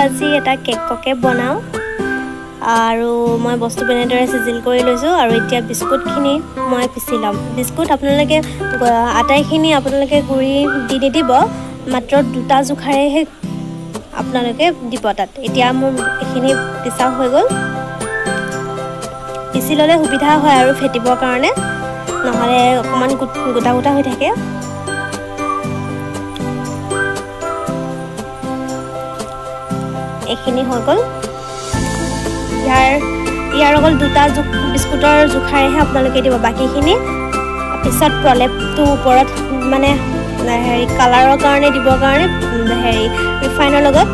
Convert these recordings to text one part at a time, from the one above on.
আজি এটা কেককে বনাও আৰু মই বস্তু বেনেদৰে সিজিল কৰি লৈছো আৰু এতিয়া বিস্কুটখিনি মই পিছি লম বিস্কুট আপোনালোকে আটাইখিনি আপোনালোকে গুৰি দি নিদিব মাত্ৰ দুটা জুখাৰেহে আপোনালোকে দিব তাত এতিয়া মোৰ এখিনি পিছা হৈ গল পিছি ললে সুবিধা হয় আৰু ফেটিবৰ কাৰণে নহলে অকমান গোটা গোটা হৈ থাকে এখিনি হৈ গল ইয়াৰ অকল দুটা বিস্কুটৰ জুখাৰেহে আপোনালোকে দিব বাকিখিনি পিছত প্ৰলেপটো ওপৰত মানে হেৰি কালাৰৰ কাৰণে দিবৰ কাৰণে হেৰি ৰিফাইনৰ লগত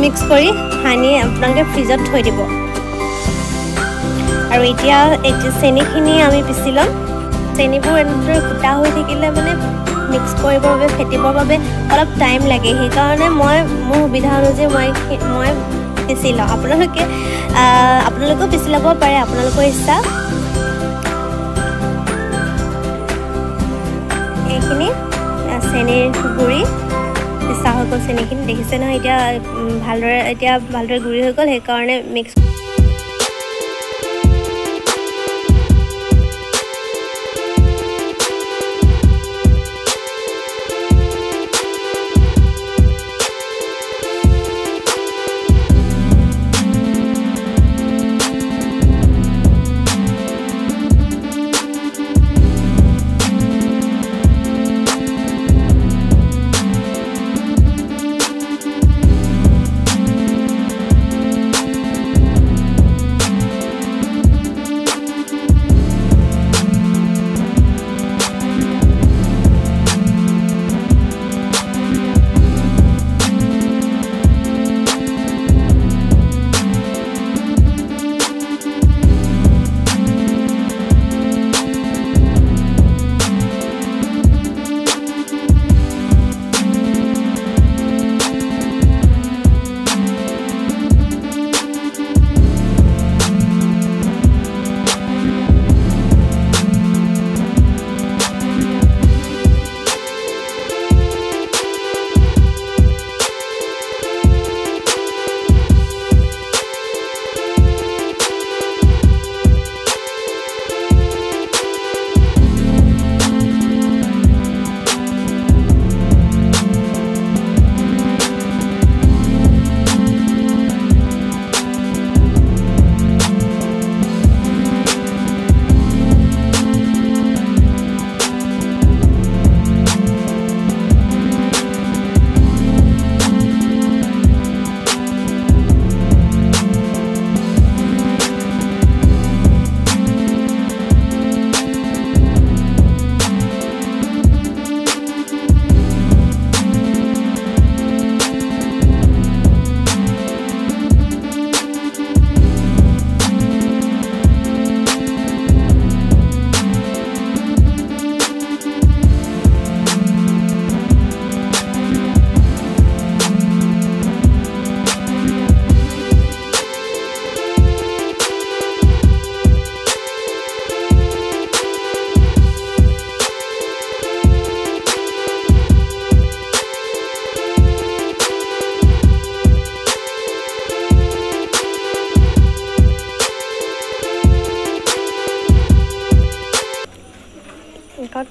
মিক্স কৰি হানি আপোনালোকে ফ্ৰিজত থৈ দিব আৰু এতিয়া চেনিখিনি আমি পিছি লম চেনিবোৰ এনেদৰে গোটা হৈ থাকিলে মানে মিক্স কৰিবৰ বাবে ফেটিবৰ বাবে অলপ টাইম লাগে সেইকাৰণে মই মোৰ সুবিধা অনুযায়ী মই পিছি লওঁ আপোনালোকেও পিছি ল'ব পাৰে আপোনালোকৰ ইচ্ছা এইখিনি চেনিৰ গুড়ি পিছা হৈ গ'ল চেনিখিনি দেখিছে নহয় এতিয়া ভালদৰে গুড়ি হৈ গ'ল সেইকাৰণে মিক্স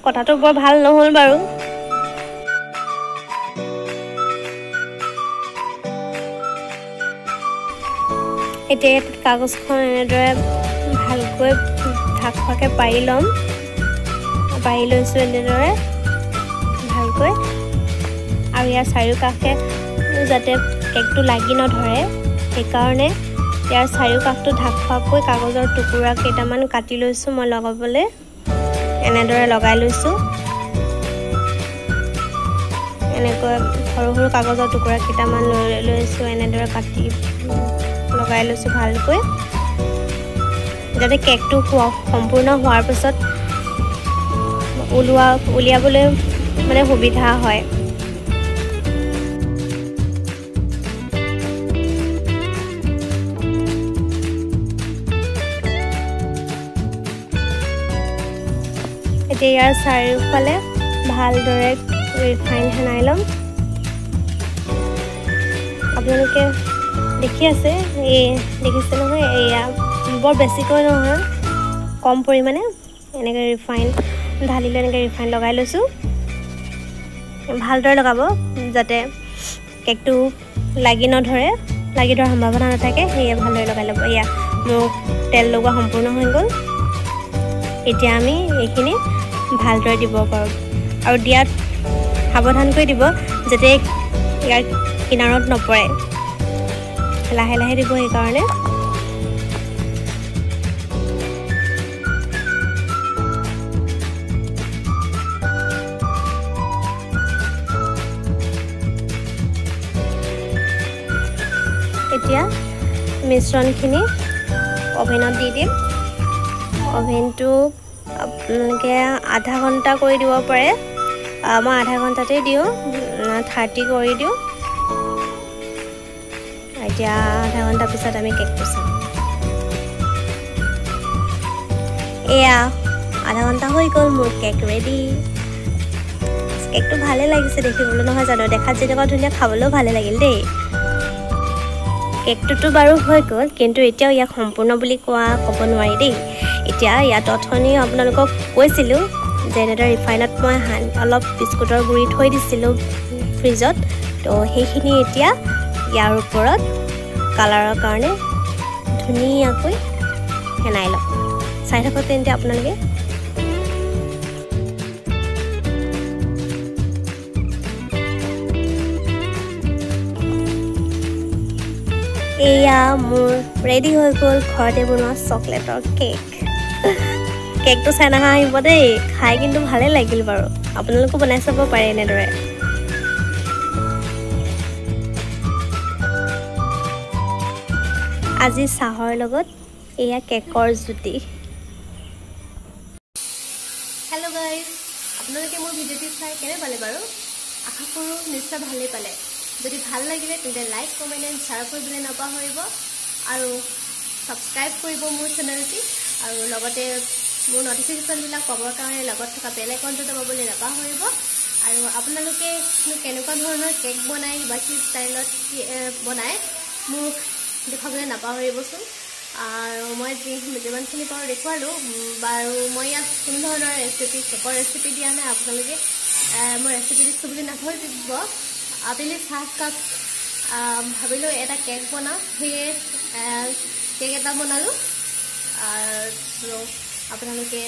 কথাটো বৰ ভাল নহল বাৰু এতিয়া কাগজখন এনেদৰে ভালকৈ ঢাকফাকে পাৰি ল'ম পাৰি লৈছোঁ এনেদৰে ভালকৈ আৰু ইয়াৰ চাৰিওকাষে যাতে কেকটো লাগি নধৰে সেইকাৰণে ইয়াৰ চাৰিওকাষটো ঢাকফাকৈ কাগজৰ টুকুৰা কেইটামান কাটি লৈছোঁ মই লগাবলৈ এনেদৰে লগাই লৈছোঁ এনেকৈ সৰু সৰু কাগজৰ টুকুৰা কেইটামান লৈছোঁ এনেদৰে কাটি লগাই লৈছোঁ ভালকৈ যাতে কেকটো সম্পূৰ্ণ হোৱাৰ পিছত উলিয়াবলৈ মানে সুবিধা হয় এতিয়া ইয়াৰ চাৰিওফালে ভালদৰে ৰিফাইন সানি লম আপোনালোকে দেখি আছে এই দেখিছে নহয় এয়া বৰ বেছিকৈ নহয় কম পৰিমাণে এনেকৈ ৰিফাইন ঢালি লৈ এনেকৈ ৰিফাইন লগাই লৈছোঁ ভালদৰে লগাব যাতে কেকটো লাগি নধৰে লাগি ধৰাৰ সম্ভাৱনা নাথাকে সেয়ে ভালদৰে লগাই ল'ব এয়া মোৰ তেল লগোৱা সম্পূৰ্ণ হৈ গ'ল এতিয়া আমি এইখিনি ভালদৰে দিব পাৰোঁ আৰু দিয়াত সাৱধানকৈ দিব যাতে ইয়াৰ কিনাৰত নপৰে লাহে লাহে দিব সেইকাৰণে এতিয়া মিশ্ৰণখিনি অভেনত দি দিম অভেনটো আপোনালোকে আধা ঘণ্টা কৰি দিব পাৰে মই আধা ঘণ্টাতে দিওঁ 30 কৰি দিওঁ এতিয়া আধা ঘণ্টা পিছত আমি কেকটো চাম এয়া আধা ঘণ্টা হৈ গ'ল মোৰ কেক ৰেডি কেকটো ভালে লাগিছে দেখিবলৈ নহয় জানো দেখাত যেনেকুৱা ধুনীয়া খাবলৈও ভালে লাগিল দেই কেকটোতো বাৰু হৈ গ'ল কিন্তু এতিয়াও ইয়াক সম্পূৰ্ণ বুলি ক'ব নোৱাৰি দেই এতিয়া ইয়াত অথনি আপোনালোকক কৈছিলোঁ যে এনেদৰে ৰিফাইনত মই অলপ বিস্কুটৰ গুড়ি থৈ দিছিলোঁ ফ্ৰিজত তো সেইখিনি এতিয়া ইয়াৰ ওপৰত কালাৰৰ কাৰণে ধুনীয়াকৈ সানি লওক চাই থাকক তেন্তে আপোনালোকে এয়া মোৰ ৰেডি হৈ গ'ল ঘৰতে বনোৱা চকলেটৰ কেকটো চাই নাহা আহিব দেই খাই কিন্তু ভালে লাগিল বাৰু আপোনালোকো বনাই চাব পাৰে এনেদৰে আজি চাহৰ লগত এয়া কেকৰ জুতি হেল্ল' গাইজ আপোনালোকে মোৰ ভিডিঅ'টি চাই কেনে পালে বাৰু আশা কৰোঁ নিশ্চয় ভালেই পালে যদি ভাল লাগিলে তেন্তে লাইক কমেণ্ট এণ্ড শ্বেয়াৰ কৰিবলৈ নাপাহৰিব আৰু ছাবস্ক্ৰাইব কৰিব মোৰ চেনেলটি আৰু লগতে মোৰ নটিফিকেশ্যনবিলাক পাবৰ কাৰণে লগত থকা বেল আইকনটো দবাবলৈ নাপাহৰিব আৰু আপোনালোকে কেনেকুৱা ধৰণৰ কেক বনাই বা কি ষ্টাইলত বনাই মোক দেখাবলৈ নাপাহৰিবচোন আৰু মই যিমানখিনি পাৰোঁ দেখুৱালোঁ বাৰু মই ইয়াত কোনো ধৰণৰ কেকৰ ৰেচিপি দিয়া নাই আপোনালোকে মই ৰেচিপি দিছোঁ বুলি নাভাবিব আপুনি চাহকাপ ভাবিলোঁ এটা কেক বনাওঁ সেয়ে কেক এটা বনালোঁ আৰু আপোনালোকে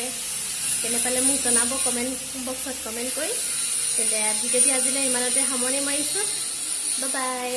কেনে পালে মোক জনাব কমেণ্ট বক্সত কমেণ্ট কৰি তেন্তে ভিডিঅ'টি আজিলৈ ইমানতে সামৰণি মাৰিছোঁ বাই বাই